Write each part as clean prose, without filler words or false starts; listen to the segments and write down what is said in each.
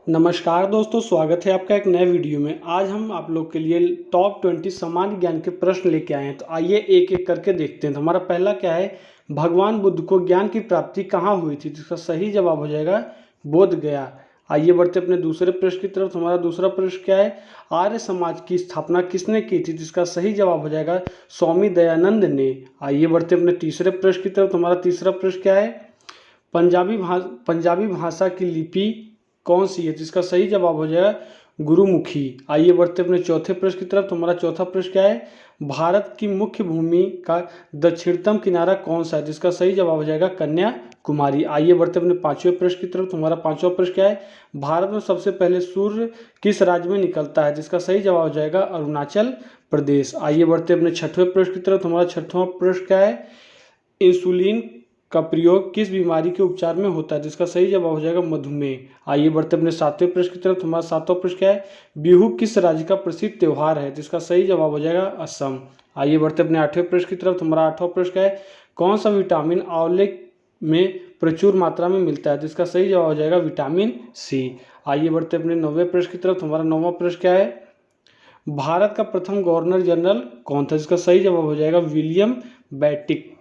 नमस्कार दोस्तों, स्वागत है आपका एक नए वीडियो में। आज हम आप लोग के लिए टॉप 20 सामान्य ज्ञान के प्रश्न लेके आए हैं। तो आइए एक एक करके देखते हैं। तो हमारा पहला क्या है, भगवान बुद्ध को ज्ञान की प्राप्ति कहाँ हुई थी? जिसका सही जवाब हो जाएगा बोध गया। आइए बढ़ते अपने दूसरे प्रश्न की तरफ। हमारा दूसरा प्रश्न क्या है, आर्य समाज की स्थापना किसने की थी? जिसका सही जवाब हो जाएगा स्वामी दयानंद ने। आइए बढ़ते अपने तीसरे प्रश्न की तरफ। हमारा तीसरा प्रश्न क्या है, पंजाबी भाषा की लिपि कौन सी है? जिसका सही जवाब हो जाएगा गुरुमुखी। आइए बढ़ते अपने चौथे प्रश्न की तरफ। तो हमारा चौथा प्रश्न क्या है, भारत की मुख्य भूमि का दक्षिणतम किनारा कौन सा है? जिसका सही जवाब हो जाएगा कन्याकुमारी। आइए बढ़ते अपने पांचवें प्रश्न की तरफ। तो हमारा पांचवा प्रश्न क्या है, भारत में सबसे पहले सूर्य किस राज्य में निकलता है? जिसका सही जवाब हो जाएगा अरुणाचल प्रदेश। आइए बढ़ते अपने छठवें प्रश्न की तरफ। तो हमारा छठवां प्रश्न क्या है, इंसुलिन का प्रयोग किस बीमारी के उपचार में होता है? जिसका सही जवाब हो जाएगा मधुमेह। आइए बढ़ते अपने सातवें प्रश्न की तरफ। हमारा सातवां प्रश्न क्या है, बिहू किस राज्य का प्रसिद्ध त्योहार है? जिसका सही जवाब हो जाएगा असम। आइए बढ़ते अपने आठवें प्रश्न की तरफ। हमारा आठवां प्रश्न क्या है, कौन सा विटामिन आंवले में प्रचुर मात्रा में मिलता है? जिसका सही जवाब हो जाएगा विटामिन सी। आइए बढ़ते अपने नौवें प्रश्न की तरफ। हमारा नौवां प्रश्न क्या है, भारत का प्रथम गवर्नर जनरल कौन था? जिसका सही जवाब हो जाएगा विलियम बेंटिक।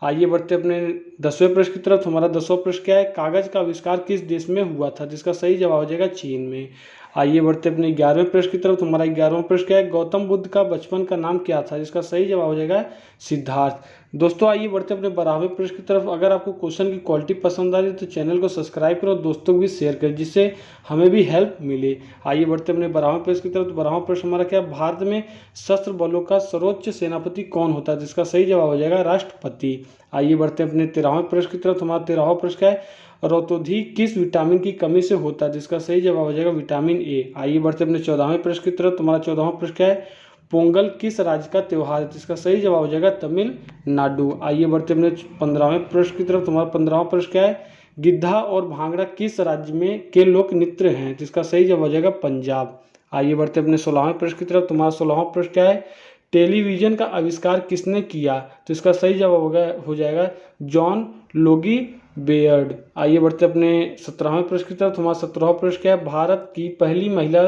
आइए बढ़ते अपने 10वें प्रश्न की तरफ। हमारा 10वां प्रश्न क्या है, कागज का आविष्कार किस देश में हुआ था? जिसका सही जवाब हो जाएगा चीन में। आइए बढ़ते अपने 11वें प्रश्न की तरफ। हमारा 11वां प्रश्न क्या है, गौतम बुद्ध का बचपन का नाम क्या था? जिसका सही जवाब हो जाएगा सिद्धार्थ। दोस्तों आइए बढ़ते अपने 12वें प्रश्न की तरफ। अगर आपको क्वेश्चन की क्वालिटी पसंद आ रही है तो चैनल को सब्सक्राइब करो, दोस्तों को भी शेयर करें, जिससे हमें भी हेल्प मिले। आइए बढ़ते अपने 12वें प्रश्न की तरफ। तो 12वां प्रश्न हमारा क्या है, भारत में सशस्त्र बलों का सर्वोच्च सेनापति कौन होता है? जिसका सही जवाब हो जाएगा राष्ट्रपति। आइए बढ़ते अपने 13वें प्रश्न की तरफ। हमारा 13वां प्रश्न क्या है, रतौंधी किस विटामिन की कमी से होता है? जिसका सही जवाब हो जाएगा विटामिन ए। आइए बढ़ते अपने 14वें प्रश्न की तरफ। हमारा 14वां प्रश्न क्या है, पोंगल किस राज्य का त्योहार है? जिसका सही जवाब हो जाएगा तमिलनाडु। आइए बढ़ते अपने 15वें प्रश्न की तरफ। हमारा 15वां प्रश्न क्या है, गिद्धा और भांगड़ा किस राज्य में के लोक नृत्य हैं? जिसका सही जवाब हो जाएगा पंजाब। आइए बढ़ते अपने 16वें प्रश्न की तरफ। तुम्हारा 16वां प्रश्न क्या है, टेलीविजन का आविष्कार किसने किया? तो इसका सही जवाब हो जाएगा जॉन लोगी बेयर्ड। आइए बढ़ते अपने 17वें प्रश्न की तरफ। हमारा 17वां प्रश्न क्या है, भारत की पहली महिला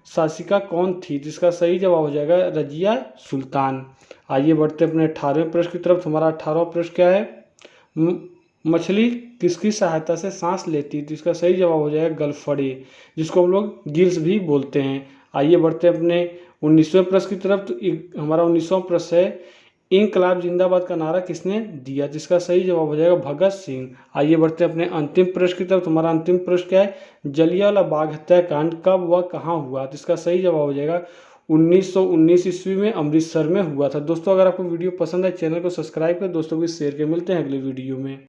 शासिका कौन थी? जिसका सही जवाब हो जाएगा रजिया सुल्तान। आइए बढ़ते अपने 18वें प्रश्न की तरफ। हमारा 18वां प्रश्न क्या है, मछली किसकी सहायता से सांस लेती है? तो इसका सही जवाब हो जाएगा गलफड़े, जिसको हम लोग गिल्स भी बोलते हैं। आइए बढ़ते अपने 19वें प्रश्न की तरफ। तो हमारा 19वां प्रश्न है, इनकलाब जिंदाबाद का नारा किसने दिया? जिसका सही जवाब हो जाएगा भगत सिंह। आइए बढ़ते अपने अंतिम प्रश्न की तरफ। हमारा अंतिम प्रश्न क्या है, जलियांवाला बाग हत्याकांड कब व कहाँ हुआ? जिसका सही जवाब हो जाएगा 1919 ईस्वी में अमृतसर में हुआ था। दोस्तों अगर आपको वीडियो पसंद है चैनल को सब्सक्राइब कर दोस्तों को शेयर कर। मिलते हैं अगले वीडियो में।